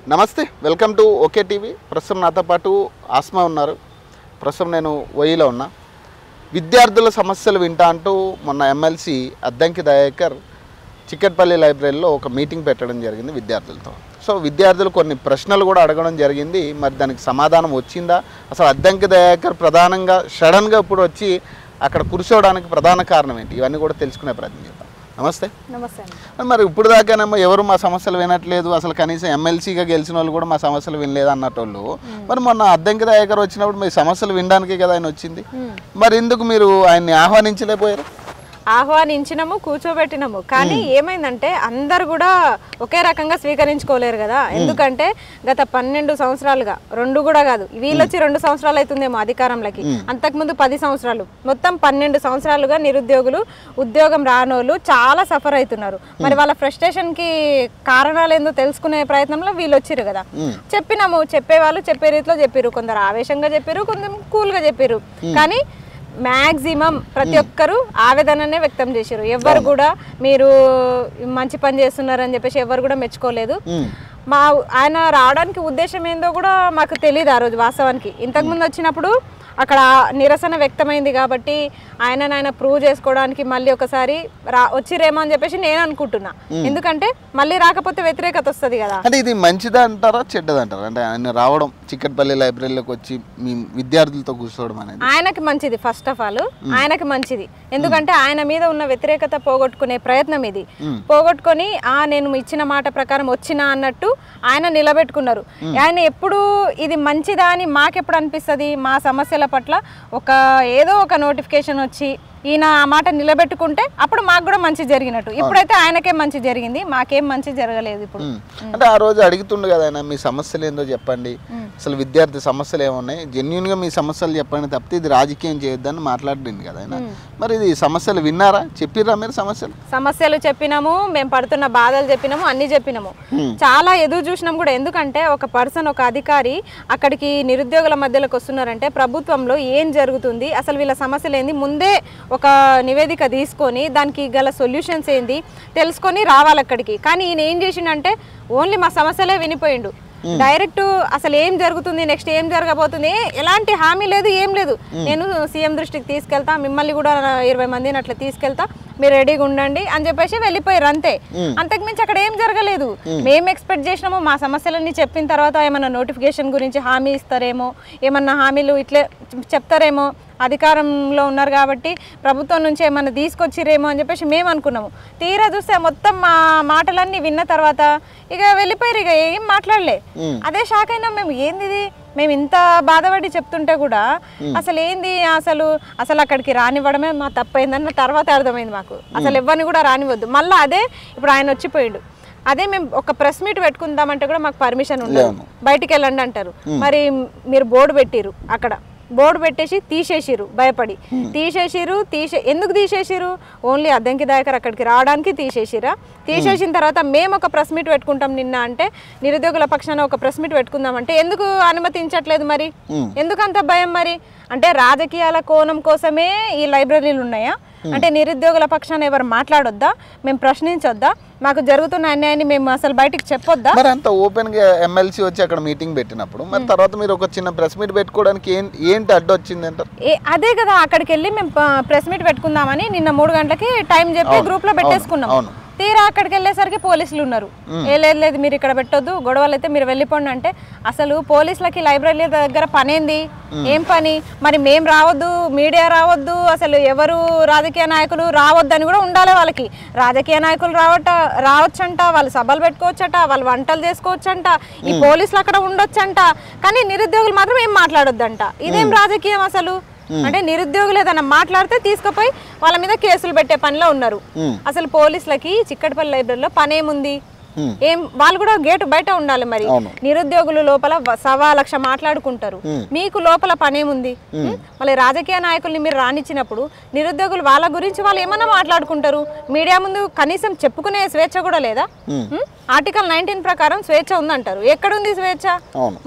నమస్తే, welcome to okay TV. ప్రస్తుతం నాతో పాటు ఆస్మా ఉన్నారు. ప్రస్తుతం నేను ఓయిలో ఉన్నా. విద్యార్థుల సమస్యలు వింటా అంటూ మొన్న ఎమ్మెల్సీ అద్దంకి దయాకర్ చిక్కట్పల్లి లైబ్రరీలో ఒక మీటింగ్ పెట్టడం జరిగింది విద్యార్థులతో. సో విద్యార్థులు కొన్ని ప్రశ్నలు కూడా అడగడం జరిగింది. మరి దానికి సమాధానం వచ్చిందా? అసలు అద్దంకి దయాకర్ ప్రధానంగా సడన్గా ఇప్పుడు వచ్చి అక్కడ కూర్చోవడానికి ప్రధాన కారణం ఏంటి? ఇవన్నీ కూడా తెలుసుకునే ప్రయత్నం చేద్దాం. నమస్తే. నమస్తే. మరి ఇప్పుడు దాకానేమో ఎవరు మా సమస్యలు వినట్లేదు, అసలు కనీసం ఎమ్మెల్సీగా గెలిచిన వాళ్ళు కూడా మా సమస్యలు వినలేదు అన్నట్టు. మరి మొన్న అద్దంకి దయాకర్ వచ్చినప్పుడు మీ సమస్యలు వినడానికే కదా ఆయన వచ్చింది. మరి ఎందుకు మీరు ఆయన్ని ఆహ్వానించలేకపోయారు? ఆహ్వానించినము, కూర్చోబెట్టినము, కానీ ఏమైందంటే అందరు కూడా ఒకే రకంగా స్వీకరించుకోలేరు కదా. ఎందుకంటే గత 12 సంవత్సరాలుగా, 2 కూడా కాదు, వీళ్ళొచ్చి 2 సంవత్సరాలు అవుతుందేమో అధికారంలోకి, అంతకుముందు 10 సంవత్సరాలు, మొత్తం 12 సంవత్సరాలుగా నిరుద్యోగులు, ఉద్యోగం రానోళ్ళు చాలా సఫర్ అవుతున్నారు. మరి వాళ్ళ ఫ్రస్ట్రేషన్ కి కారణాలు ఏందో తెలుసుకునే ప్రయత్నంలో వీళ్ళు వచ్చిరు కదా. చెప్పినాము, చెప్పేవాళ్ళు చెప్పే రీతిలో చెప్పారు. కొందరు ఆవేశంగా చెప్పారు, కొందరు కూల్ గా చెప్పారు. కానీ మ్యాక్సిమం ప్రతి ఒక్కరు ఆవేదననే వ్యక్తం చేశారు. ఎవరు కూడా మీరు మంచి పని చేస్తున్నారని చెప్పేసి ఎవరు కూడా మెచ్చుకోలేదు. ఆయన రావడానికి ఉద్దేశం ఏందో కూడా మాకు తెలియదు ఆ రోజు వాస్తవానికి. ఇంతకుముందు వచ్చినప్పుడు అక్కడ నిరసన వ్యక్తమైంది కాబట్టి ఆయన ప్రూవ్ చేసుకోవడానికి మళ్ళీ ఒకసారి వచ్చిరేమో అని చెప్పేసి నేను అనుకుంటున్నా. ఎందుకంటే మళ్ళీ రాకపోతే వ్యతిరేకత వస్తుంది కదా. అంటే ఇది మంచిదా అంటారా, చెడ్డదా అంటారా? అంటే ఆయన రావడం చిక్కట్పల్లి లైబ్రరీలోకి వచ్చి మీ విద్యార్థులతో కూర్చోవడం అనేది ఆయనకి మంచిది. ఫస్ట్ ఆఫ్ ఆల్ ఆయనకి మంచిది. ఎందుకంటే ఆయన మీద ఉన్న వ్యతిరేకత పోగొట్టుకునే ప్రయత్నం ఇది. పోగొట్టుకొని నేను ఇచ్చిన మాట ప్రకారం వచ్చినా అన్నట్టు ఆయన నిలబెట్టుకున్నారు. ఆయన ఎప్పుడు ఇది మంచిదా అని మాకెప్పుడు అనిపిస్తుంది, మా సమస్యల పట్ల ఏదో ఒక నోటిఫికేషన్ వచ్చి ఈయన ఆ మాట నిలబెట్టుకుంటే అప్పుడు మాకు కూడా మంచి జరిగినట్టు. ఇప్పుడైతే ఆయనకే మంచి జరిగింది, మాకేం మంచి జరగలేదు. ఇప్పుడు అంటే ఆ రోజు అడుగుతుండే కదా ఆయన, మీ సమస్యలు ఏందో చెప్పండి, అసలు విద్యార్థి సమస్యలు ఏమున్నాయి, జెన్యున్ గా మీ సమస్యలు చెప్పండి తప్పితే ఇది రాజకీయం చేయొద్దని మాట్లాడింది కదా ఆయన. మరి ఇది సమస్యలు విన్నారా, చెప్పిర్రా మీరు? సమస్యలు చెప్పినాము, మేము పడుతున్న బాధలు చెప్పినాము, అన్ని చెప్పినాము. చాలా ఎదురు చూసినాం కూడా. ఎందుకంటే ఒక పర్సన్, ఒక అధికారి అక్కడికి నిరుద్యోగుల మధ్యలోకి వస్తున్నారంటే ప్రభుత్వంలో ఏం జరుగుతుంది, అసలు వీళ్ళ సమస్యలు ఏంది, ముందే ఒక నివేదిక తీసుకొని దానికి గల సొల్యూషన్స్ ఏంది తెలుసుకొని రావాలి అక్కడికి. కానీ ఈయన ఏం చేసిండంటే ఓన్లీ మా సమస్యలే వినిపోయిండు. డైరెక్ట్ అసలు ఏం జరుగుతుంది, నెక్స్ట్ ఏం జరగబోతుంది, ఎలాంటి హామీ లేదు, ఏం లేదు. నేను సీఎం దృష్టికి తీసుకెళ్తా, మిమ్మల్ని కూడా 20 మందిని అట్లా తీసుకెళ్తా, మీరు రెడీగా ఉండండి అని చెప్పేసి వెళ్ళిపోయారు అంతే. అంతకుమించి అక్కడ ఏం జరగలేదు. మేము ఎక్స్పెక్ట్ చేసినాము మా సమస్యలన్నీ చెప్పిన తర్వాత ఏమన్నా నోటిఫికేషన్ గురించి హామీ ఇస్తారేమో, ఏమన్నా హామీలు ఇట్లే చెప్తారేమో, అధికారంలో ఉన్నారు కాబట్టి ప్రభుత్వం నుంచి ఏమన్నా తీసుకొచ్చిరేమో అని చెప్పేసి మేము అనుకున్నాము. తీరా చూస్తే మొత్తం మా మాటలన్నీ విన్న తర్వాత ఇక వెళ్ళిపోయారు, ఇక ఏం మాట్లాడలే. అదే షాక్ అయినా మేము. ఏంది మేము ఇంత బాధపడి చెప్తుంటే కూడా అసలు ఏంది, అసలు అక్కడికి రానివ్వడమే మా తప్పైందన్న తర్వాత అర్థమైంది మాకు. అసలు ఎవరిని కూడా రానివ్వద్దు. మళ్ళీ అదే ఇప్పుడు ఆయన వచ్చిపోయాడు. అదే మేము ఒక ప్రెస్ మీట్ పెట్టుకుందామంటే కూడా మాకు పర్మిషన్ ఉండదు, బయటికి వెళ్ళండి అంటారు. మరి మీరు బోర్డు పెట్టిరు, అక్కడ బోర్డు పెట్టేసి తీసేసిరు, భయపడి తీసేసిరు. ఎందుకు తీసేసిరు? ఓన్లీ అద్దంకి దయాకర్ అక్కడికి రావడానికి తీసేసిరా. తీసేసిన తర్వాత మేము ఒక ప్రెస్ మీట్ పెట్టుకుంటాం నిన్న అంటే, నిరుద్యోగుల పక్షాన ఒక ప్రెస్ మీట్ పెట్టుకుందామంటే ఎందుకు అనుమతించట్లేదు? మరి ఎందుకు అంత భయం? మరి అంటే రాజకీయాల కోణం కోసమే ఈ లైబ్రరీలు ఉన్నాయా? అంటే నిరుద్యోగుల పక్షాన ఎవరు మాట్లాడొద్దా? మేము ప్రశ్నించొద్దా? మాకు జరుగుతున్న అన్యాయాన్ని మేము అసలు బయటికి చెప్పొద్దా? మరి అంత ఓపెన్ గా ఎమ్మెల్సీ వచ్చి అక్కడ మీటింగ్ పెట్టినప్పుడు మరి తర్వాత మీరు ఒక చిన్న ప్రెస్ మీట్ పెట్టుకోవడానికి ఏంటి అడ్డు వచ్చింది అంటారు? అదే కదా, అక్కడికి వెళ్ళి మేము ప్రెస్ మీట్ పెట్టుకుందామని నిన్న 3 గంటలకి టైం చెప్పి గ్రూప్ లో పెట్టేసుకున్నాం. తీరా అక్కడికి వెళ్ళేసరికి పోలీసులు ఉన్నారు. లేదు మీరు ఇక్కడ పెట్టొద్దు, గొడవలు అయితే మీరు వెళ్ళిపోండి అంటే, అసలు పోలీసులకి లైబ్రరీ దగ్గర పనేంది, ఏం పని? మరి మేము రావద్దు, మీడియా రావద్దు, అసలు ఎవరు రాజకీయ నాయకులు రావద్దని కూడా ఉండాలి వాళ్ళకి. రాజకీయ నాయకులు రావచ్చంట, వాళ్ళు సభలు పెట్టుకోవచ్చట, వాళ్ళు వంటలు చేసుకోవచ్చంట, ఈ పోలీసులు అక్కడ ఉండొచ్చంట, కానీ నిరుద్యోగులు మాత్రం ఏం మాట్లాడొద్దంట. ఇదేం రాజకీయం అసలు? అంటే నిరుద్యోగులు ఏదైనా మాట్లాడితే తీసుకుపోయి వాళ్ళ మీద కేసులు పెట్టే పనిలో ఉన్నారు. అసలు పోలీసులకి చిక్కట్పల్లి లైబ్రరీలో పనేముంది? ఏం వాళ్ళు కూడా గేటు బయట ఉండాలి. మరి నిరుద్యోగులు లోపల 1,00,000 మాట్లాడుకుంటారు, మీకు లోపల పనేముంది? మళ్ళీ రాజకీయ నాయకుల్ని మీరు రానిచ్చినప్పుడు నిరుద్యోగులు వాళ్ళ గురించి వాళ్ళు ఏమన్నా మాట్లాడుకుంటారు. మీడియా ముందు కనీసం చెప్పుకునే స్వేచ్ఛ కూడా లేదా? ఆర్టికల్ 19 ప్రకారం స్వేచ్ఛ ఉందంటారు. ఎక్కడుంది స్వేచ్ఛ?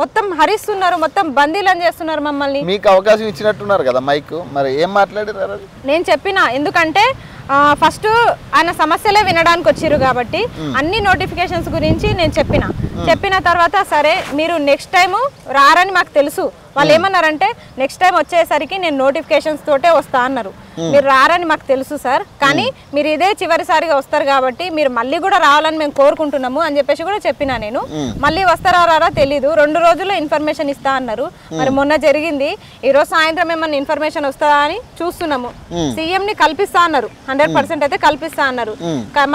మొత్తం హరిస్తున్నారు, మొత్తం బందీలను చేస్తున్నారు మమ్మల్ని. మీకు అవకాశం ఇచ్చినట్టున్నారు కదా మైక్, మరి ఏం మాట్లాడారు? నేను చెప్పినా, ఎందుకంటే ఫస్ట్ ఆయన సమస్యలే వినడానికి వచ్చారు కాబట్టి అన్ని నోటిఫికేషన్స్ గురించి నేను చెప్పిన తర్వాత సరే మీరు నెక్స్ట్ టైం రారని మాకు తెలుసు. వాళ్ళు ఏమన్నారంటే నెక్స్ట్ టైం వచ్చేసరికి నేను నోటిఫికేషన్స్ తోటే వస్తా అన్నారు. మీరు రారని మాకు తెలుసు సార్, కానీ మీరు ఇదే చివరిసారిగా వస్తారు కాబట్టి మీరు మళ్ళీ కూడా రావాలని మేము కోరుకుంటున్నాము అని చెప్పేసి కూడా చెప్పినా నేను. మళ్ళీ వస్తారా రారా తెలీదు, 2 రోజుల్లో ఇన్ఫర్మేషన్ ఇస్తా అన్నారు. మరి మొన్న జరిగింది, ఈరోజు సాయంత్రం ఏమన్నా ఇన్ఫర్మేషన్ వస్తుందా అని చూస్తున్నాము. సీఎం ని కల్పిస్తా అన్నారు, 100% అయితే కల్పిస్తా అన్నారు.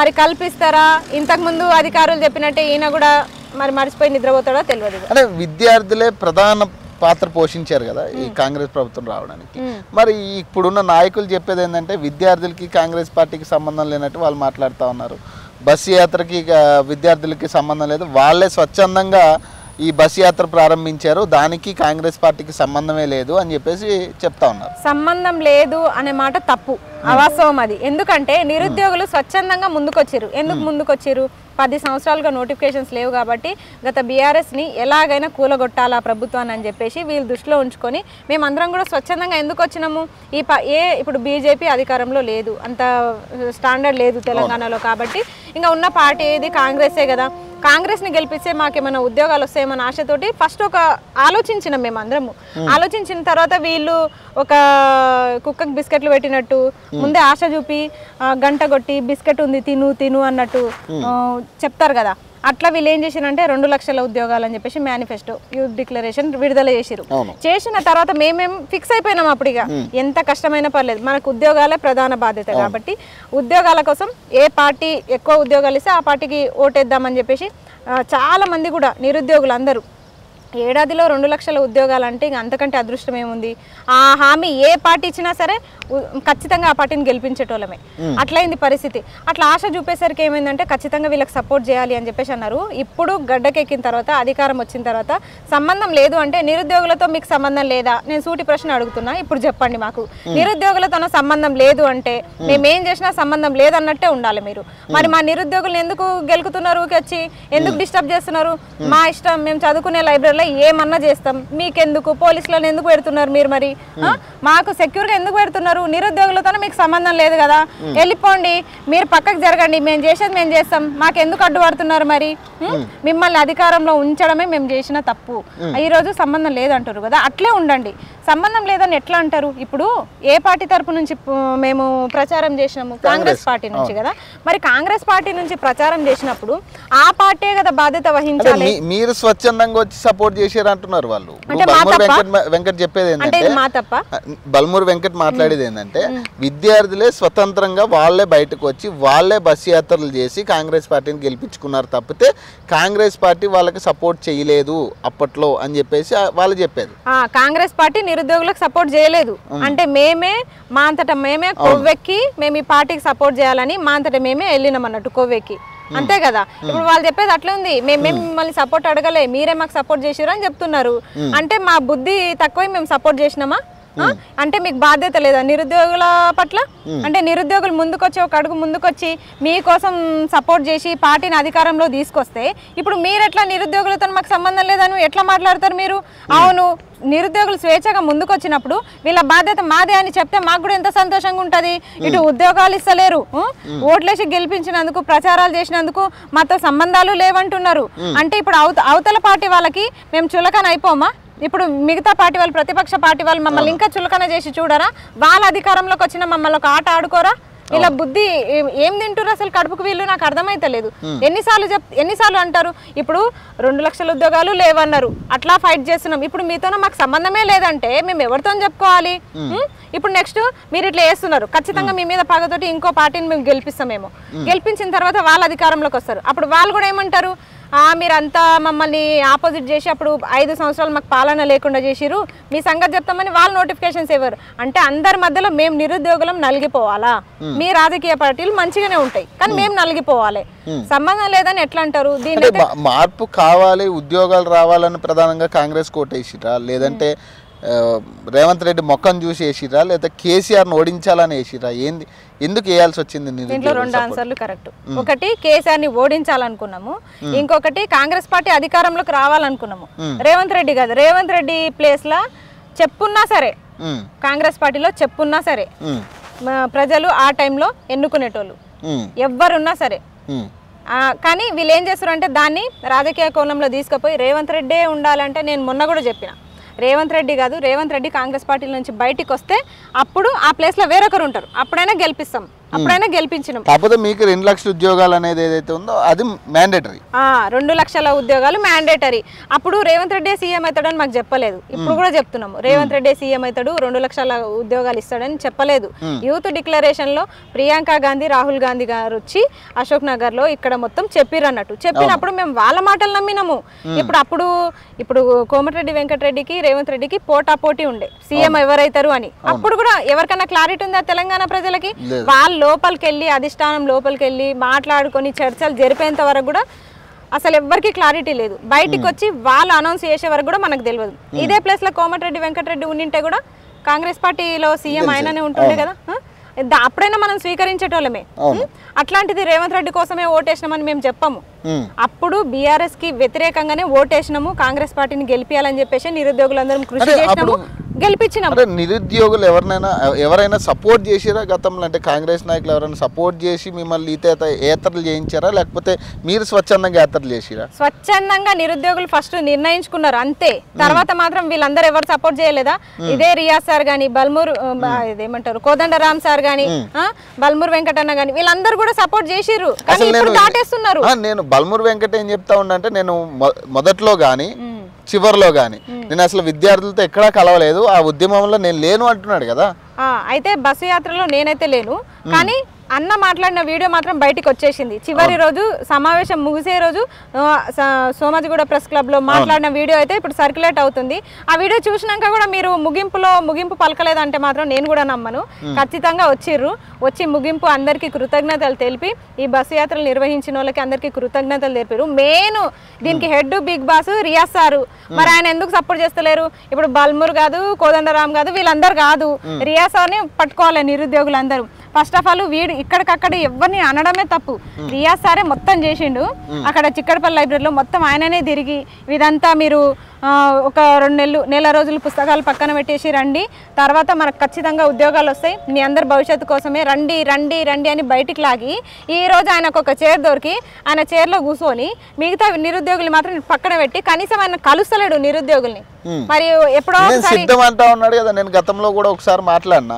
మరి కల్పిస్తారా, ఇంతకు ముందు అధికారులు చెప్పినట్టే ఈయన కూడా మరి మర్చిపోయి నిద్రపోతాడో తెలియదు. అంటే విద్యార్థులే ప్రధాన పాత్ర పోషించారు కదా ఈ కాంగ్రెస్ ప్రభుత్వం రావడానికి. మరి ఇప్పుడున్న నాయకులు చెప్పేది ఏంటంటే విద్యార్థులకి కాంగ్రెస్ పార్టీకి సంబంధం లేనట్టు వాళ్ళు మాట్లాడుతూ ఉన్నారు. బస్సు యాత్రకి విద్యార్థులకి సంబంధం లేదు, వాళ్ళే స్వచ్ఛందంగా ఈ బస్సు యాత్ర ప్రారంభించారు, దానికి కాంగ్రెస్ పార్టీకి సంబంధమే లేదు అని చెప్పేసి చెప్తా ఉన్నారు. సంబంధం లేదు అనే మాట తప్పు, అవాస్తవం అది. ఎందుకంటే నిరుద్యోగులు స్వచ్ఛందంగా ముందుకొచ్చారు. ఎందుకు ముందుకొచ్చారు? 10 సంవత్సరాలుగా నోటిఫికేషన్స్ లేవు కాబట్టి గత బీఆర్ఎస్ని ఎలాగైనా కూలగొట్టాలా ప్రభుత్వాన్ని అని చెప్పేసి వీళ్ళు దృష్టిలో ఉంచుకొని మేమందరం కూడా స్వచ్ఛందంగా ఎందుకు వచ్చినాము. ఇప్పుడు బీజేపీ అధికారంలో లేదు, అంత స్టాండర్డ్ లేదు తెలంగాణలో, కాబట్టి ఇంకా ఉన్న పార్టీ ఏది కాంగ్రెసే కదా. కాంగ్రెస్ని గెలిపిస్తే మాకేమైనా ఉద్యోగాలు వస్తాయేమన్న ఆశతోటి ఫస్ట్ ఒక ఆలోచించినాం మేము అందరము. ఆలోచించిన తర్వాత వీళ్ళు ఒక కుక్కకి బిస్కెట్లు పెట్టినట్టు ముందే ఆశ చూపి గంట కొట్టి బిస్కెట్ ఉంది తిను అన్నట్టు చెప్తారు కదా. అట్లా వీళ్ళు ఏం చేసిరంటే 2 లక్షల ఉద్యోగాలు అని చెప్పేసి మేనిఫెస్టో యూత్ డిక్లరేషన్ విడుదల చేసిరు. చేసిన తర్వాత మేమేం ఫిక్స్ అయిపోయినాం. అప్పుడు ఇక ఎంత కష్టమైనా పర్లేదు, మనకు ఉద్యోగాలే ప్రధాన బాధ్యత కాబట్టి ఉద్యోగాల కోసం ఏ పార్టీ ఎక్కువ ఉద్యోగాలు ఇస్తే ఆ పార్టీకి ఓటేద్దామని చెప్పేసి చాలా మంది కూడా నిరుద్యోగులు అందరూ ఏడాదిలో 2 లక్షల ఉద్యోగాలు అంటే ఇంక అంతకంటే అదృష్టం ఏముంది. ఆ హామీ ఏ పార్టీ ఇచ్చినా సరే ఖచ్చితంగా ఆ పార్టీని గెలిపించేటోళ్ళమే. అట్లయింది పరిస్థితి. అట్లా ఆశ చూపేసరికి ఏమైందంటే ఖచ్చితంగా వీళ్ళకి సపోర్ట్ చేయాలి అని చెప్పేసి అన్నారు. ఇప్పుడు గడ్డకెక్కిన తర్వాత అధికారం వచ్చిన తర్వాత సంబంధం లేదు అంటే నిరుద్యోగులతో మీకు సంబంధం లేదా? నేను సూటి ప్రశ్న అడుగుతున్నా, ఇప్పుడు చెప్పండి మాకు. నిరుద్యోగులతో సంబంధం లేదు అంటే మేమేం చేసినా సంబంధం లేదన్నట్టే ఉండాలి మీరు. మరి మా నిరుద్యోగులను ఎందుకు గెలుకుతున్నారు? వచ్చి ఎందుకు డిస్టర్బ్ చేస్తున్నారు? మా ఇష్టం, మేము చదువుకునే లైబ్రరీ ఏమన్నా చేస్తాం, మీకెందుకు? పోలీసులను ఎందుకు పెడుతున్నారు మీరు? మరి మాకు సెక్యూర్గా ఎందుకు పెడుతున్నారు? నిరుద్యోగులతో మీకు సంబంధం లేదు కదా, వెళ్ళిపోండి, మీరు పక్కకు జరగండి, మేము చేసేది మేము చేస్తాం, మాకెందుకు అడ్డుపడుతున్నారు? మరి మిమ్మల్ని అధికారంలో ఉంచడమే మేము చేసిన తప్పు. ఈరోజు సంబంధం లేదంటారు కదా, అట్లే ఉండండి. సంబంధం లేదని ఎట్లా అంటారు? ఇప్పుడు ఏ పార్టీ తరపు నుంచి మేము ప్రచారం చేసినాము? కాంగ్రెస్ పార్టీ నుంచి కదా. మరి కాంగ్రెస్ పార్టీ నుంచి ప్రచారం చేసినప్పుడు ఆ పార్టీ కదా బాధ్యత వహించాలి. మీరు స్వచ్ఛందంగా వచ్చి సపోర్ట్ చేశారు అంటున్నారు వాళ్ళు. వెంకట్ చెప్పేది ఏంటంటే, బల్మూరు వెంకట్ మాట్లాడేది ఏంటంటే విద్యార్థులే స్వతంత్రంగా వాళ్ళే బయటకు వచ్చి వాళ్ళే బస్సు యాత్రలు చేసి కాంగ్రెస్ పార్టీని గెలిపించుకున్నారు తప్పితే కాంగ్రెస్ పార్టీ వాళ్ళకి సపోర్ట్ చేయలేదు అప్పట్లో అని చెప్పేసి వాళ్ళు చెప్పేది. కాంగ్రెస్ పార్టీ నిరుద్యోగులకు సపోర్ట్ చేయలేదు అంటే మేమే మా అంతటా మేమే కొవ్వెక్కి మేము ఈ పార్టీకి సపోర్ట్ చేయాలని మా అంతటా మేమే వెళ్ళినాం అన్నట్టు కొవ్వెక్కి, అంతే కదా. ఇప్పుడు వాళ్ళు చెప్పేది అట్లా ఉంది, మేము మిమ్మల్ని సపోర్ట్ అడగలే, మీరే మాకు సపోర్ట్ చేసిరు అని చెప్తున్నారు. అంటే మా బుద్ధి తక్కువ మేము సపోర్ట్ చేసినామా? అంటే మీకు బాధ్యత లేదా నిరుద్యోగుల పట్ల? అంటే నిరుద్యోగులు ముందుకొచ్చి ఒక అడుగు ముందుకొచ్చి మీకోసం సపోర్ట్ చేసి పార్టీని అధికారంలో తీసుకొస్తే ఇప్పుడు మీరు ఎట్లా నిరుద్యోగులతో మాకు సంబంధం లేదని ఎట్లా మాట్లాడతారు మీరు? అవును, నిరుద్యోగులు స్వేచ్ఛగా ముందుకొచ్చినప్పుడు వీళ్ళ బాధ్యత మాదే అని చెప్తే మాకు కూడా ఎంత సంతోషంగా ఉంటుంది. ఇటు ఉద్యోగాలు ఇస్తలేరు, ఓట్లేసి గెలిపించినందుకు ప్రచారాలు చేసినందుకు మాతో సంబంధాలు లేవంటున్నారు. అంటే ఇప్పుడు అవతల పార్టీ వాళ్ళకి మేము చులకన అయిపోమా? ఇప్పుడు మిగతా పార్టీ వాళ్ళు, ప్రతిపక్ష పార్టీ వాళ్ళు మమ్మల్ని ఇంకా చులకన చేసి చూడరా? వాళ్ళ అధికారంలోకి వచ్చిన మమ్మల్ని ఒక ఆట ఆడుకోరా? ఇలా బుద్ధి ఏం తింటారు అసలు కడుపుకు వీళ్ళు? నాకు అర్థమైతలేదు. ఎన్నిసార్లు అంటారు ఇప్పుడు 2 లక్షల ఉద్యోగాలు లేవన్నారు, అట్లా ఫైట్ చేస్తున్నాం. ఇప్పుడు మీతో మాకు సంబంధమే లేదంటే మేము ఎవరితో చెప్పుకోవాలి? ఇప్పుడు నెక్స్ట్ మీరు ఇట్లా చేస్తున్నారు, ఖచ్చితంగా మీ మీద పగతోటి ఇంకో పార్టీని మేము గెలిపిస్తామేమో. గెలిపించిన తర్వాత వాళ్ళ అధికారంలోకి వస్తారు, అప్పుడు వాళ్ళు కూడా ఏమంటారు? మీరంతా మమ్మల్ని ఆపోజిట్ చేసి అప్పుడు 5 సంవత్సరాలు మాకు పాలన లేకుండా చేసిరు, మీ సంగతి చెప్తామని వాళ్ళు నోటిఫికేషన్స్ ఇవ్వరు. అంటే అందరి మధ్యలో మేము నిరుద్యోగులం నలిగిపోవాలా? మీ రాజకీయ పార్టీలు మంచిగానే ఉంటాయి కానీ మేము నలిగిపోవాలి, సంబంధం లేదని ఎట్లా అంటారు? దీని మార్పు కావాలి, ఉద్యోగాలు రావాలని ప్రధానంగా కాంగ్రెస్ కోటేసిరా, లేదంటే రేవంత్ రెడ్డి మొక్కను చూసి వేసిరా, లేదా కేసీఆర్ని ఓడించాలని వేసిరా? ఏంది, ఎందుకు వేయాల్సి వచ్చింది? దీంట్లో 2 ఆన్సర్లు కరెక్ట్. ఒకటి కేసీఆర్ని ఓడించాలనుకున్నాము, ఇంకొకటి కాంగ్రెస్ పార్టీ అధికారంలోకి రావాలనుకున్నాము. రేవంత్ రెడ్డి కాదు, రేవంత్ రెడ్డి ప్లేస్ లా చెప్పున్నా సరే, కాంగ్రెస్ పార్టీలో చెప్పున్నా సరే ప్రజలు ఆ టైంలో ఎన్నుకునేటోళ్ళు ఎవ్వరున్నా సరే. కానీ వీళ్ళు ఏం చేస్తారు అంటే దాన్ని రాజకీయ కోణంలో తీసుకుపోయి రేవంత్ రెడ్డే ఉండాలంటే, నేను మొన్న కూడా చెప్పిన, రేవంత్ రెడ్డి కాదు, రేవంత్ రెడ్డి కాంగ్రెస్ పార్టీ నుంచి బయటికి వస్తే అప్పుడు ఆ ప్లేస్లో వేరొకరు ఉంటారు, అప్పుడైనా గెలిపిస్తాం, అప్పుడైనా గెలిపించినాం. కాకపోతే మీకు 2 లక్షల ఉద్యోగాలు అనేది ఏదైతే ఉందో అది మ్యాండేటరీ. 2 లక్షల ఉద్యోగాలు మ్యాండేటరీ. అప్పుడు రేవంత్ రెడ్డి సీఎం అవుతాడని మాకు చెప్పలేదు, ఇప్పుడు కూడా చెప్తున్నాము రేవంత్ రెడ్డి సీఎం అవుతాడు, 2 లక్షల ఉద్యోగాలు ఇస్తాడని చెప్పలేదు. యూత్ డిక్లరేషన్ లో ప్రియాంక గాంధీ, రాహుల్ గాంధీ గారు వచ్చి అశోక్ నగర్ లో ఇక్కడ మొత్తం చెప్పిరన్నట్టు. చెప్పినప్పుడు మేము వాళ్ళ మాటలు నమ్మినాము. ఇప్పుడు కోమటిరెడ్డి వెంకటరెడ్డికి రేవంత్ రెడ్డికి పోటాపోటీ ఉండే సీఎం ఎవరైతారు అని. అప్పుడు కూడా ఎవరికైనా క్లారిటీ ఉందా తెలంగాణ ప్రజలకి? వాళ్ళు లోపలికి వెళ్ళి, అధిష్టానం లోపలికి వెళ్ళి మాట్లాడుకొని చర్చలు జరిపేంత వరకు కూడా అసలు ఎవరికి క్లారిటీ లేదు. బయటికి వచ్చి వాళ్ళు అనౌన్స్ చేసే వరకు కూడా మనకు తెలియదు. ఇదే ప్లేస్ లో కోమటిరెడ్డి వెంకటరెడ్డి ఉండింటే కూడా కాంగ్రెస్ పార్టీలో సీఎం ఆయననే ఉంటుండే కదా, అప్పుడైనా మనం స్వీకరించేటోళ్ళమే. అట్లాంటిది రేవంత్ రెడ్డి కోసమే ఓటేసినామని మేము చెప్పాము. అప్పుడు బీఆర్ఎస్ కి వ్యతిరేకంగానే ఓటేసినాము, కాంగ్రెస్ పార్టీని గెలిపియాలని చెప్పేసి నిరుద్యోగులందరం కృషి చేసినాము, గెలిపించినాము. నిరుద్యోగులు ఎవరైనా సపోర్ట్ చేసిరా గతంలో? అంటే కాంగ్రెస్ నాయకులు ఎవరైనా సపోర్ట్ చేసి మిమ్మల్ని యాత్రలు చేయించారా, లేకపోతే మీరు స్వచ్ఛందంగా యాత్రలు చేసిరా? స్వచ్ఛందంగా నిరుద్యోగులు ఫస్ట్ నిర్ణయించుకున్నారు అంతే. తర్వాత మాత్రం వీళ్ళందరూ ఎవరు సపోర్ట్ చేయలేదా? ఇదే రియాజ్ సార్ గాని, బల్మూర్ ఇదేమంటారు కోదండరామ్ సార్ గాని, బల్మూర్ వెంకటన్న గాని, వీళ్ళందరూ కూడా సపోర్ట్ చేసిర్రు. కానీ ఇప్పుడు దాటేస్తున్నారు. నేను బల్మూర్ వెంకట ఏం చెప్తా ఉండంటే, నేను మొదట్లో గాని చివరిలో గాని నేను అసలు విద్యార్థులతో ఎక్కడా కలవలేదు, ఆ ఉద్యమంలో నేను లేను అంటున్నాడు కదా. అయితే బస్సు యాత్రలో నేనైతే లేను, కానీ అన్న మాట్లాడిన వీడియో మాత్రం బయటికి వచ్చేసింది. చివరి రోజు సమావేశం ముగిసే రోజు సోమాజిగూడ ప్రెస్ క్లబ్ లో మాట్లాడిన వీడియో అయితే ఇప్పుడు సర్క్యులేట్ అవుతుంది. ఆ వీడియో చూసినాక కూడా మీరు ముగింపు పలకలేదంటే మాత్రం నేను కూడా నమ్మను. ఖచ్చితంగా వచ్చి ముగింపు అందరికీ కృతజ్ఞతలు తెలిపి ఈ బస్సు యాత్రలు నిర్వహించిన వాళ్ళకి అందరికీ కృతజ్ఞతలు తెలిపారు. మెయిన్ దీనికి head big boss Riyaz sir. మరి ఆయన ఎందుకు సపోర్ట్ చేస్తలేరు? ఇప్పుడు బల్మూర్ కాదు, కోదండరామ్ కాదు, వీళ్ళందరూ కాదు, రియాజ్ సార్ని పట్టుకోవాలి నిరుద్యోగులందరూ. ఫస్ట్ ఆఫ్ ఆల్ వీడు ఇక్కడికక్కడ ఎవరిని అనడమే తప్పు. రియాజ్ సారే మొత్తం చేసిండు. అక్కడ చిక్కడపల్లి లైబ్రరీలో మొత్తం ఆయననే తిరిగి ఇదంతా మీరు ఒక 2 నెల రోజులు పుస్తకాలు పక్కన పెట్టేసి రండి, తర్వాత మనకు ఖచ్చితంగా ఉద్యోగాలు వస్తాయి, మీ అందరి భవిష్యత్తు కోసమే రండి రండి రండి అని బయటికి లాగి ఈ రోజు ఆయనకు ఒక చైర్ దొరికి ఆయన చైర్లో కూర్చొని మిగతా నిరుద్యోగులు మాత్రం పక్కన పెట్టి కనీసం ఆయన కలుస్తలేడు నిరుద్యోగుల్ని. మరి ఎప్పుడో సిద్ధం అంటా ఉన్నాడు కదా. నేను గతంలో కూడా ఒకసారి మాట్లాడినా,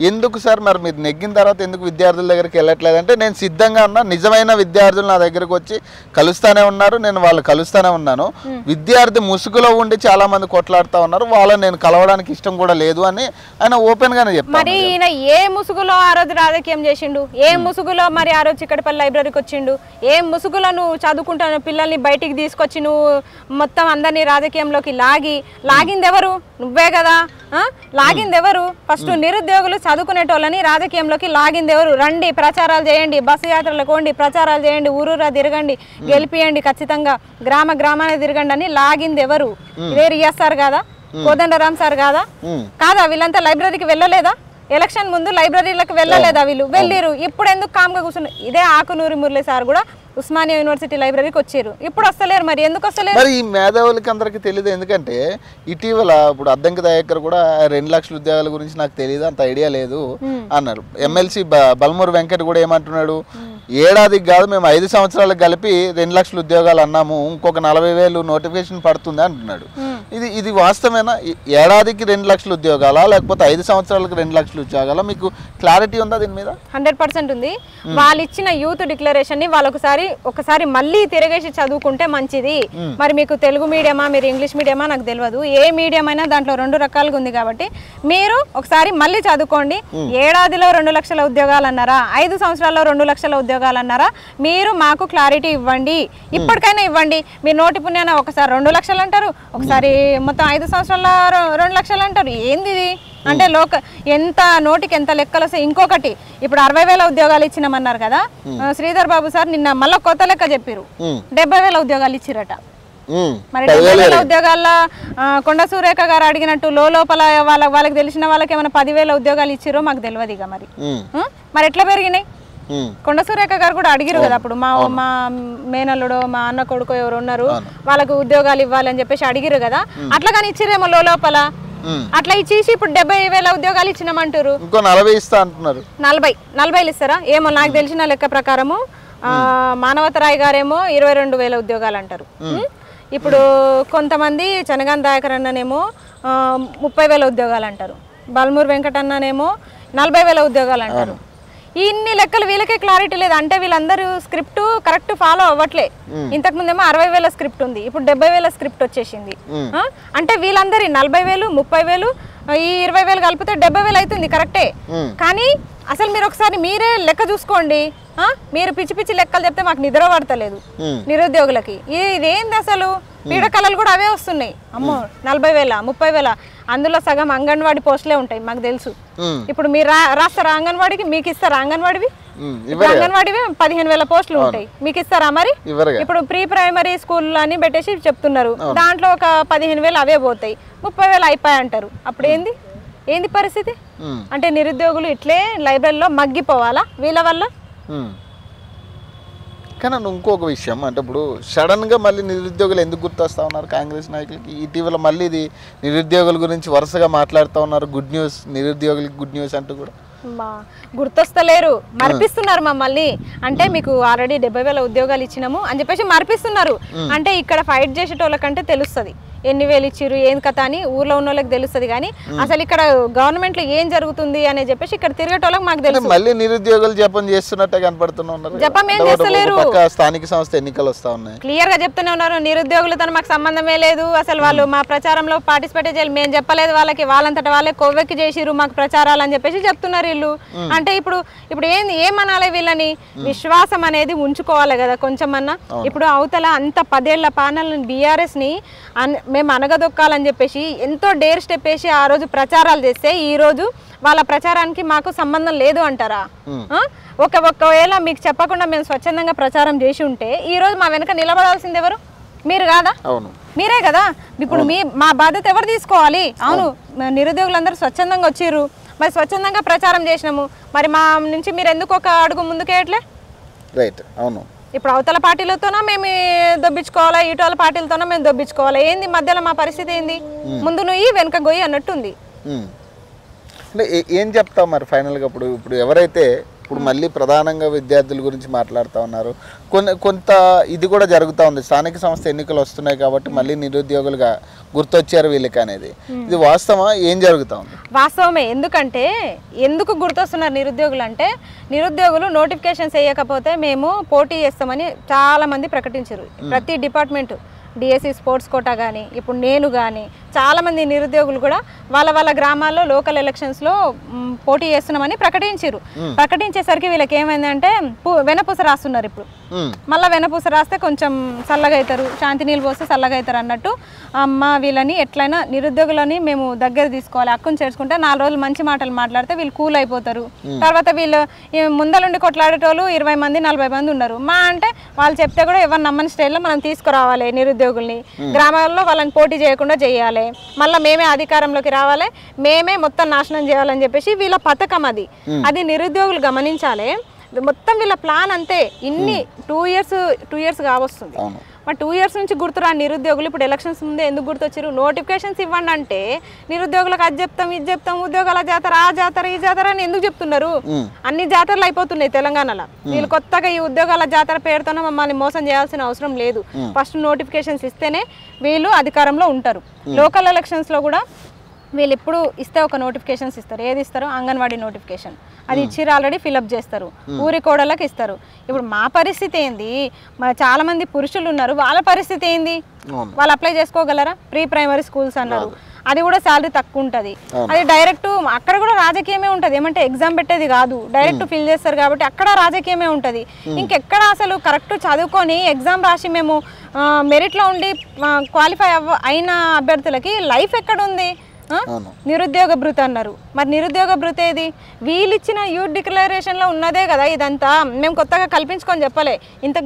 ఎందుకు సార్ మరి మీరు నెగ్గిన తర్వాత ఎందుకు విద్యార్థుల దగ్గరికి వెళ్ళట్లేదు అంటే, నేను సిద్ధంగా ఉన్నా, నిజమైన విద్యార్థులు నా దగ్గరకు వచ్చి కలుస్తానే ఉన్నారు, నేను వాళ్ళు కలుస్తానే ఉన్నాను. విద్యార్థి ముసుగులో ఉండి చాలా మంది కొట్లాడుతూ ఉన్నారు, వాళ్ళని నేను కలవడానికి ఇష్టం కూడా లేదు అని ఆయన ఓపెన్ గానే చెప్పారు. మరి ఈయన ఏ ముసుగులో ఆ రోజు రాజకీయం చేసిండు? ఏ ముసుగులో మరి ఆ రోజు చిక్కడపల్లి లైబ్రరీకి వచ్చిండు? ఏ ముసుగులో నువ్వు చదువుకుంటున్న పిల్లల్ని బయటికి తీసుకొచ్చి నువ్వు మొత్తం అందరినీ రాజకీయంలోకి లాగింది ఎవరు? నువ్వే కదా. లాగింది ఎవరు? ఫస్ట్ నిరుద్యోగులు చదువుకునేటోళ్ళని రాజకీయంలోకి లాగింది ఎవరు? రండి ప్రచారాలు చేయండి, బస్సు యాత్రలకు పోండి, ప్రచారాలు చేయండి, ఊరూరా తిరగండి, గెలిపియండి, ఖచ్చితంగా గ్రామాన్ని తిరగండి అని లాగింది ఎవరు? ఇదే రియాజ్ సార్ కాదా? కోదండరామ్ సార్ కాదా? వీళ్ళంతా లైబ్రరీకి వెళ్ళలేదా? ఎలక్షన్ ముందు లైబ్రరీలకు వెళ్ళలేదా? వీళ్ళు వెళ్ళిరు. ఇప్పుడు ఎందుకు కామ్గా కూర్చున్నారు? ఇదే ఆకునూరి మురళి సార్ కూడా ఉస్మానియా యూనివర్సిటీ లైబ్రరీకి వచ్చారు, ఇప్పుడు వస్తలేరు. మరి ఎందుకు వస్తలేరు? మరి ఈ మేధావులకి అందరికి తెలియదు. ఎందుకంటే ఇటీవల ఇప్పుడు అద్దంకి దయాకర్ కూడా 2 లక్షల ఉద్యోగాల గురించి నాకు తెలియదు, అంత ఐడియా లేదు అన్నారు. ఎమ్మెల్సీ బల్మూర్ వెంకట్ కూడా ఏమంటున్నాడు, ఏడాదికి కాదు మేము 5 సంవత్సరాలకు కలిపి 2 లక్షల ఉద్యోగాలు అన్నాము, ఇంకొక 40,000 నోటిఫికేషన్ పడుతుంది అంటున్నాడు. ఇది వాస్తవేనా? ఏడాదికి 2 లక్షల ఉద్యోగాలా, లేకపోతే 5 సంవత్సరాలకు 2 లక్షల ఉద్యోగాలా? మీకు క్లారిటీ ఉందా దీని మీద? 100% ఉంది. వాళ్ళు ఇచ్చిన యూత్ డిక్లరేషన్ ని వాళ్ళు ఒకసారి మళ్ళీ తిరగేసి చదువుకుంటే మంచిది. మరి మీకు తెలుగు మీడియమా, మీరు ఇంగ్లీష్ మీడియమా నాకు తెలియదు, ఏ మీడియం అయినా దాంట్లో 2 రకాలుగా ఉంది కాబట్టి మీరు ఒకసారి మళ్ళీ చదువుకోండి. ఏడాదిలో 2 లక్షల ఉద్యోగాలు అన్నారా, 5 సంవత్సరాల్లో 2 లక్షల ఉద్యోగాలు అన్నారా? మీరు మాకు క్లారిటీ ఇవ్వండి, ఇప్పటికైనా ఇవ్వండి. మీరు నోటి పుణ్యాన ఒకసారి 2 లక్షలు అంటారు, ఒకసారి మొత్తం 5 సంవత్సరాల 2 లక్షలు అంటారు. ఏంది ఇది? అంటే ఎంత నోటికి ఎంత లెక్కలు వస్తాయి. ఇంకొకటి, ఇప్పుడు 60,000 ఉద్యోగాలు ఇచ్చినామన్నారు కదా శ్రీధర్ బాబు సార్, నిన్న మళ్ళీ కొత్త లెక్క చెప్పారు, 70,000 ఉద్యోగాలు ఇచ్చిరట. మరి 70,000 ఉద్యోగాల్లో కొండ సురేఖ గారు అడిగినట్టు లోపల వాళ్ళకి తెలిసిన వాళ్ళకి ఏమైనా 10,000 ఉద్యోగాలు ఇచ్చిరో మాకు తెలియదు. ఇక మరి ఎట్లా పెరిగినాయి? కొండ సురేఖ గారు కూడా అడిగిరు కదా అప్పుడు, మా మేనల్లుడో మా అన్న కొడుకు ఎవరు ఉన్నారు వాళ్ళకు ఉద్యోగాలు ఇవ్వాలని చెప్పేసి అడిగిరు కదా. అట్లా కానీ ఇచ్చిరేమో లోపల. అట్లా ఇచ్చేసి ఇప్పుడు 70,000 ఉద్యోగాలు ఇచ్చినామంటారు. ఇంకో 40 ఇస్తా అంటున్నారు. 40 ఇస్తారా ఏమో నాకు తెలిసిన లెక్క ప్రకారము. మానవతరాయ్ గారేమో 22,000 ఉద్యోగాలు అంటారు. ఇప్పుడు కొంతమంది చనగాన్ దయాకర్ అన్ననేమో 30,000 ఉద్యోగాలు అంటారు. బల్మూరు వెంకటన్ననేమో 40,000 ఉద్యోగాలు అంటారు. ఇన్ని లెక్కలు వీళ్ళకే క్లారిటీ లేదు. అంటే వీళ్ళందరూ స్క్రిప్ట్ కరెక్ట్ ఫాలో అవ్వట్లే. ఇంతకు ముందేమో 60,000 స్క్రిప్ట్ ఉంది, ఇప్పుడు 70,000 స్క్రిప్ట్ వచ్చేసింది. అంటే వీళ్ళందరి 40,000, 30,000, ఈ 20,000 కలిపితే 70,000 అవుతుంది కరెక్టే. కానీ అసలు మీరు ఒకసారి మీరే లెక్క చూసుకోండి. మీరు పిచ్చి పిచ్చి లెక్కలు చెప్తే మాకు నిద్ర పడతలేదు నిరుద్యోగులకి. ఇదేంది అసలు? పీడకలలు కూడా అవే వస్తున్నాయి. అమ్మో 40,000, 30,000, అందులో సగం అంగన్వాడీ పోస్టులే ఉంటాయి మాకు తెలుసు. ఇప్పుడు మీరు రాస్తారా అంగన్వాడికి? మీకు ఇస్తారా అంగన్వాడివి? అంగన్వాడివి 15,000 పోస్టులు ఉంటాయి, మీకు ఇస్తారా మరి? ఇప్పుడు ప్రీ ప్రైమరీ స్కూల్ అని పెట్టేసి చెప్తున్నారు, దాంట్లో ఒక 15,000 అవే పోతాయి, 30,000 అయిపోయాయి అంటారు. అప్పుడు ఏంది పరిస్థితి? అంటే నిరుద్యోగులు ఇట్లే లైబ్రరీలో మగ్గిపోవాలా వీళ్ళ వల్ల? కానీ ఇంకొక విషయం అంటే ఇప్పుడు సడన్గా మళ్ళీ నిరుద్యోగులు ఎందుకు గుర్తొస్తూ ఉన్నారు కాంగ్రెస్ నాయకులకి? ఇటీవల మళ్ళీ ఇది నిరుద్యోగుల గురించి వరుసగా మాట్లాడుతూ ఉన్నారు. గుడ్ న్యూస్, నిరుద్యోగులకి గుడ్ న్యూస్ అంటూ కూడా గుర్తొస్తలేరు, మర్పిస్తున్నారు మమ్మల్ని. అంటే మీకు ఆల్రెడీ 70,000 ఉద్యోగాలు ఇచ్చినాము అని చెప్పేసి మర్పిస్తున్నారు. అంటే ఇక్కడ ఫైట్ చేసేటోళ్ళకంటే తెలుస్తుంది ఎన్ని వేలు ఇచ్చిరు ఏం కథ అని ఊర్లో ఉన్న వాళ్ళకి తెలుస్తుంది. కానీ అసలు ఇక్కడ గవర్నమెంట్ లో ఏం జరుగుతుంది అని చెప్పేసి ఇక్కడ తిరిగేటోళ్ళకి మాకు తెలుసు. మళ్ళీ నిరుద్యోగులు జపం చేస్తున్నట్టే కనపడుతున్నారు. జపం ఏం చేస్తలేరు. స్థానిక సంస్థ ఎన్నికలు వస్తా ఉన్నాయి, క్లియర్ గా చెప్తూనే ఉన్నారు నిరుద్యోగులతో మాకు సంబంధమే లేదు, అసలు వాళ్ళు మా ప్రచారంలో పార్టిసిపేట్ చేయాలి, మేము చెప్పలేదు వాళ్ళకి, వాళ్ళంతట వాళ్ళే కొవ్వెక్కి చేసిరు మాకు ప్రచారాలు అని చెప్పేసి చెప్తున్నారు వీళ్ళు. అంటే ఇప్పుడు ఏమనాలి వీళ్ళని? విశ్వాసం అనేది ఉంచుకోవాలి కదా కొంచెమన్నా. ఇప్పుడు అవతల అంత 10 ఏళ్ల ప్యానల్ BRS ని మేము అనగదొక్కాలని చెప్పేసి ఎంతో డేర్ స్టెప్ వేసి ఆ రోజు ప్రచారాలు చేస్తే ఈ రోజు వాళ్ళ ప్రచారానికి మాకు సంబంధం లేదు అంటారా? ఒకవేళ మీకు చెప్పకుండా మేము స్వచ్ఛందంగా ప్రచారం చేసి ఉంటే ఈ రోజు మా వెనక నిలబడాల్సింది ఎవరు? మీరు కాదా? మీరే కదా. ఇప్పుడు మా బాధ్యత ఎవరు తీసుకోవాలి? అవును, నిరుద్యోగులందరూ స్వచ్ఛందంగా వచ్చిర్రు, మరి స్వచ్ఛందంగా ప్రచారం చేసినాము, మరి మా నుంచి మీరు ఎందుకు ఒక అడుగు ముందుకేయట్లే? రైట్. అవును. ఇప్పుడు అవతల పార్టీలతోనా మేము దొబ్బించుకోవాలా, ఇటీవల పార్టీలతోనా మేము దొబ్బించుకోవాలా? ఏంది మధ్యలో మా పరిస్థితి ఏంది? ముందు నువ్వు వెనక గొయ్యి అన్నట్టుంది. అంటే ఏం చెప్తావు మరి ఫైనల్గా? ఇప్పుడు ఎవరైతే ఇప్పుడు మళ్ళీ ప్రధానంగా విద్యార్థుల గురించి మాట్లాడుతూ ఉన్నారు, కొంత ఇది కూడా జరుగుతూ ఉంది, స్థానిక సంస్థ ఎన్నికలు వస్తున్నాయి కాబట్టి మళ్ళీ నిరుద్యోగులుగా గుర్తొచ్చారు వీళ్ళకి అనేది, ఇది వాస్తవమా? ఏం జరుగుతూ ఉంది? వాస్తవమే. ఎందుకు గుర్తొస్తున్నారు నిరుద్యోగులు అంటే, నిరుద్యోగులు నోటిఫికేషన్స్ వేయకపోతే మేము పోటీ చేస్తామని చాలా మంది ప్రకటించారు. ప్రతి డిపార్ట్మెంట్ డిఎస్సి స్పోర్ట్స్ కోటా కానీ, ఇప్పుడు నేను కానీ చాలామంది నిరుద్యోగులు కూడా వాళ్ళ గ్రామాల్లో లోకల్ ఎలక్షన్స్లో పోటీ చేస్తున్నామని ప్రకటించారు. ప్రకటించేసరికి వీళ్ళకి ఏమైందంటే వెనపూస రాస్తున్నారు. ఇప్పుడు మళ్ళీ వెనపూస రాస్తే కొంచెం చల్లగా అవుతారు, శాంతి నీళ్ళు పోస్తే చల్లగా అవుతారు అన్నట్టు అమ్మ వీళ్ళని ఎట్లయినా నిరుద్యోగులని మేము దగ్గర తీసుకోవాలి, హక్కును చేర్చుకుంటే 4 రోజులు మంచి మాటలు మాట్లాడితే వీళ్ళు కూల్ అయిపోతారు. తర్వాత వీళ్ళు ముందలుండి కొట్లాడేటోళ్ళు 20 మంది 40 మంది ఉన్నారు. అంటే వాళ్ళు చెప్తే కూడా ఎవరు నమ్మని స్టైల్లో మనం తీసుకురావాలి నిరుద్యోగుల్ని, గ్రామాల్లో వాళ్ళని పోటీ చేయకుండా చేయాలి, మళ్ళీ మేమే అధికారంలోకి రావాలి, మేమే మొత్తం నాశనం చేయాలని చెప్పేసి వీళ్ళ పథకం. అది నిరుద్యోగులు గమనించాలి. మొత్తం వీళ్ళ ప్లాన్ అంతే. ఇన్ని 2 ఇయర్స్ కావస్తుంది. మరి 2 ఇయర్స్ నుంచి గుర్తురా నిరుద్యోగులు. ఇప్పుడు ఎలక్షన్స్ ముందే ఎందుకు గుర్తొచ్చారు? నోటిఫికేషన్స్ ఇవ్వండి అంటే నిరుద్యోగులకు అది చెప్తాం ఇది చెప్తాం, ఉద్యోగాల జాతర ఆ జాతర ఈ జాతర అని ఎందుకు చెప్తున్నారు? అన్ని జాతరలు అయిపోతున్నాయి తెలంగాణలో. వీళ్ళు కొత్తగా ఈ ఉద్యోగాల జాతర పేరుతోనే మమ్మల్ని మోసం చేయాల్సిన అవసరం లేదు. ఫస్ట్ నోటిఫికేషన్స్ ఇస్తేనే వీళ్ళు అధికారంలో ఉంటారు. లోకల్ ఎలక్షన్స్ లో కూడా వీళ్ళు ఎప్పుడు ఇస్తే ఒక నోటిఫికేషన్స్ ఇస్తారు. ఏది ఇస్తారో? అంగన్వాడీ నోటిఫికేషన్. అది ఇచ్చిరు, ఆల్రెడీ ఫిలప్ చేస్తారు, ఊరి కోడళ్ళకి ఇస్తారు. ఇప్పుడు మా పరిస్థితి ఏంది? చాలా మంది పురుషులు ఉన్నారు, వాళ్ళ పరిస్థితి ఏంది? వాళ్ళు అప్లై చేసుకోగలరా? ప్రీ ప్రైమరీ స్కూల్స్ అన్నారు, అది కూడా శాలరీ తక్కువ ఉంటుంది. అది డైరెక్ట్ అక్కడ కూడా రాజకీయమే ఉంటుంది. ఏమంటే ఎగ్జామ్ పెట్టేది కాదు, డైరెక్ట్ ఫిల్ చేస్తారు కాబట్టి అక్కడ రాజకీయమే ఉంటుంది. ఇంకెక్కడ అసలు కరెక్ట్ చదువుకొని ఎగ్జామ్ రాసి మేము మెరిట్లో ఉండి క్వాలిఫై అయిన అభ్యర్థులకి లైఫ్ ఎక్కడ ఉంది? నిరుద్యోగ భృతి అన్నారు. మరి నిరుద్యోగ భృతి ఏది? వీళ్ళిచ్చిన యూత్ డిక్లరేషన్లో ఉన్నదే కదా ఇదంతా. మేము కొత్తగా కల్పించుకొని చెప్పలే.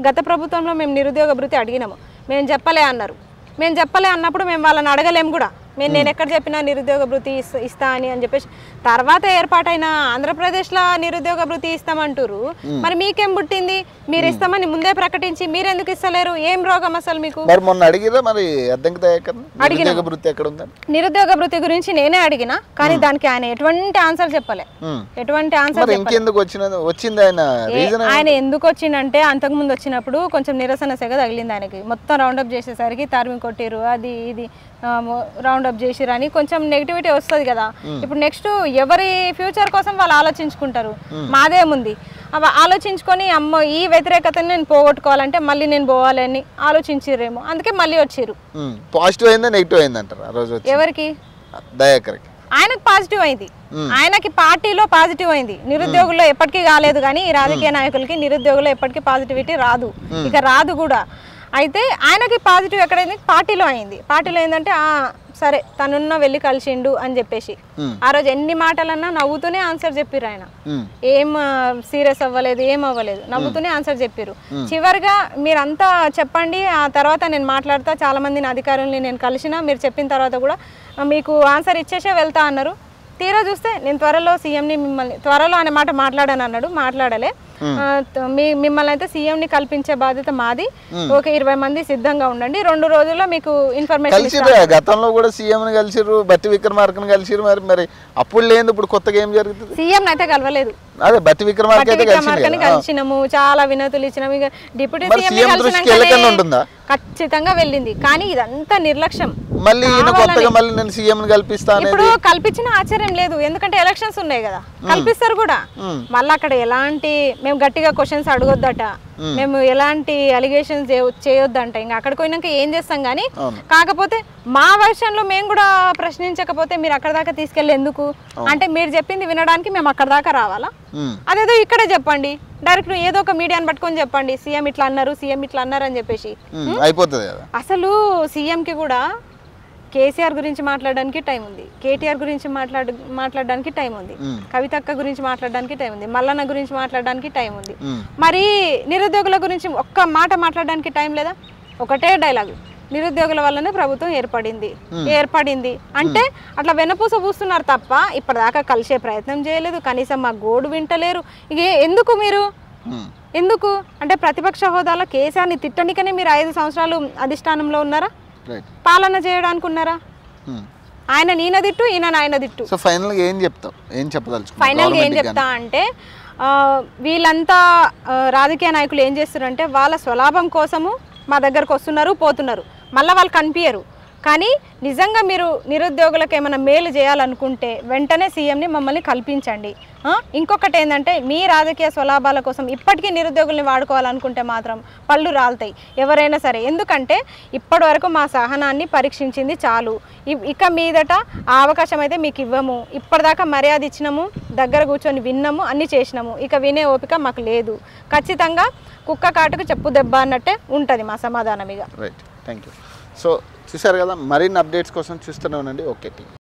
గత ప్రభుత్వంలో మేము నిరుద్యోగ భృతి అడిగినాము, మేము చెప్పలే అన్నారు. మేము చెప్పలే అన్నప్పుడు మేము వాళ్ళని అడగలేము కూడా. నేను ఎక్కడ చెప్పినా నిరుద్యోగ భృతి ఇస్తా అని చెప్పేసి తర్వాత ఏర్పాటైన ఆంధ్రప్రదేశ్లో నిరుద్యోగ భృతి ఇస్తామంటారు. మరి మీకేం పుట్టింది? మీరు ఇస్తామని ముందే ప్రకటించి మీరెందుకు ఇస్తలేరు? ఏం రోగం అసలు మీకు? మొన్న అడిగిరా మరి అద్దంకి దయాకర్ నిరుద్యోగ భృతి ఎక్కడ ఉందని? నిరుద్యోగ భృతి గురించి నేనే అడిగినా, కానీ దానికి ఆయన ఎటువంటి ఆన్సర్ చెప్పలే. ఎటువంటి ఆన్సర్ ఇంకెందుకు వచ్చింది ఆయన ఎందుకు వచ్చిందంటే అంతకుముందు వచ్చినప్పుడు కొంచెం నిరసన సెగ తగిలింది ఆయనకి. మొత్తం రౌండప్ చేసేసరికి తరిమి కొట్టిరు, అది ఇది రౌండప్ చేసిరు అని కొంచెం నెగిటివిటీ వస్తుంది కదా. ఇప్పుడు నెక్స్ట్ ఎవరి ఫ్యూచర్ కోసం వాళ్ళు ఆలోచించుకుంటారు. మాదేముంది ఆలోచించుకొని అమ్మ ఈ వ్యతిరేకతని నేను పోగొట్టుకోవాలంటే మళ్ళీ నేను పోవాలని ఆలోచించిరేమో, అందుకే మళ్ళీ వచ్చిర్రు. పాజిటివ్ అయిందా నెగిటివ్ అయింది అంటారు ఆ రోజు? ఎవరికి? దయాకర్కి. ఆయనకు పాజిటివ్ అయింది, ఆయనకి పార్టీలో పాజిటివ్ అయింది. నిరుద్యోగుల్లో ఎప్పటికీ కాలేదు, కానీ ఈ రాజకీయ నాయకులకి నిరుద్యోగుల్లో ఎప్పటికీ పాజిటివిటీ రాదు, ఇక రాదు కూడా. అయితే ఆయనకి పాజిటివ్ ఎక్కడైంది? పార్టీలో అయింది. పార్టీలో ఏంటంటే సరే తనున్న వెళ్ళి కలిసిండు అని చెప్పేసి ఆ రోజు ఎన్ని మాటలన్నా నవ్వుతూనే ఆన్సర్ చెప్పిర్రు. ఆయన ఏం సీరియస్ అవ్వలేదు, ఏం అవ్వలేదు, నవ్వుతూనే ఆన్సర్ చెప్పిర్రు. చివరిగా మీరంతా చెప్పండి, ఆ తర్వాత నేను మాట్లాడతా, చాలా మందిని అధికారుల్ని నేను కలిసిన, మీరు చెప్పిన తర్వాత కూడా మీకు ఆన్సర్ ఇచ్చేసే వెళ్తా అన్నారు. తీరా చూస్తే నేను త్వరలో సీఎంని మిమ్మల్ని త్వరలో అనే మాట మాట్లాడాను అన్నాడు, మాట్లాడలే. మిమ్మల్ని అయితే సీఎంని కల్పించే బాధ్యత మాది, ఒక 20 మంది సిద్ధంగా ఉండండి, 2 రోజుల్లో మీకు ఇన్ఫర్మేషన్. గతంలో కూడా సీఎం కలిసిరు, బట్టి విక్రమార్కను కలిసిరు, మరి అప్పుడు లేదు, ఇప్పుడు కొత్తగా ఏం జరుగుతుంది? సీఎం అయితే కలవలేదు, అదే బట్టి విక్రమార్కని కలిసినాము, చాలా వినతులు ఇచ్చినాము. ఇక డిప్యూటీ సీఎం ఖచ్చితంగా వెళ్ళింది, కానీ ఇదంతా నిర్లక్ష్యం. మళ్ళీ నేను సీఎం కల్పిస్తాను. ఇప్పుడు కల్పించిన ఆశ్చర్యం లేదు, ఎందుకంటే ఎలక్షన్స్ ఉన్నాయి కదా, కల్పిస్తారు కూడా. మళ్ళీ అక్కడ ఎలాంటి మేము గట్టిగా క్వశ్చన్స్ అడగొద్దట, మేము ఎలాంటి అలిగేషన్స్ చేయొద్దంట. ఇంకా అక్కడికి పోయినాక ఏం చేస్తాం కానీ, కాకపోతే మా వర్షన్లో మేము కూడా ప్రశ్నించకపోతే మీరు అక్కడ దాకా తీసుకెళ్ళి ఎందుకు అంటే, మీరు చెప్పింది వినడానికి మేము అక్కడ దాకా రావాలా? అదేదో ఇక్కడే చెప్పండి, డైరెక్ట్ ఏదో ఒక మీడియాని పట్టుకొని చెప్పండి, సీఎం ఇట్లా అన్నారు, సీఎం ఇట్లా అన్నారు అని చెప్పేసి అయిపోతుంది. అసలు సీఎంకి కూడా కేసీఆర్ గురించి మాట్లాడడానికి టైం ఉంది, కేటీఆర్ గురించి మాట్లాడడానికి టైం ఉంది, కవితక్క గురించి మాట్లాడడానికి టైం ఉంది, మల్లన్న గురించి మాట్లాడడానికి టైం ఉంది. మరి నిరుద్యోగుల గురించి ఒక్క మాట మాట్లాడడానికి టైం లేదా? ఒకటే డైలాగ్, నిరుద్యోగుల వల్లనే ప్రభుత్వం ఏర్పడింది అంటే అట్లా వెనపూస పూస్తున్నారు తప్ప ఇప్పటిదాకా కలిసే ప్రయత్నం చేయలేదు, కనీసం మా గోడు వింటలేరు. ఇక ఎందుకు అంటే ప్రతిపక్ష హోదాలో కేసీఆర్ని తిట్టనికనే మీరు 5 సంవత్సరాలు అధిష్టానంలో ఉన్నారా? పాలన చేయడానికి ఉన్నారా? ఆయన ఈయన దిట్టు, ఈయన ఆయన దిట్టు. ఫైనల్గా ఏం చెప్తా అంటే వీళ్ళంతా రాజకీయ నాయకులు ఏం చేస్తారంటే వాళ్ళ స్వలాభం కోసము మా దగ్గరకు వస్తున్నారు, పోతున్నారు, మళ్ళీ వాళ్ళు కనిపించరు. కానీ నిజంగా మీరు నిరుద్యోగులకు ఏమైనా మేలు చేయాలనుకుంటే వెంటనే సీఎంని మమ్మల్ని కల్పించండి. ఇంకొకటి ఏంటంటే, మీ రాజకీయ స్వలాభాల కోసం ఇప్పటికీ నిరుద్యోగుల్ని వాడుకోవాలనుకుంటే మాత్రం పళ్ళు రాలుతాయి ఎవరైనా సరే. ఎందుకంటే ఇప్పటి వరకు మా సహనాన్ని పరీక్షించింది చాలు, ఇక మీదట ఆ అవకాశం అయితే మీకు ఇవ్వము. ఇప్పటిదాకా మర్యాద ఇచ్చినాము, దగ్గర కూర్చొని విన్నాము, అన్నీ చేసినాము, ఇక వినే ఓపిక మాకు లేదు. ఖచ్చితంగా కుక్క కాటుకు చెప్పు దెబ్బ అన్నట్టే ఉంటుంది మా సమాధానం. ఇక రైట్, థ్యాంక్ యూ. సో చూసారు కదా, మరిన్ని అప్డేట్స్ కోసం చూస్తూనే ఉండండి ఓకే టీవీ.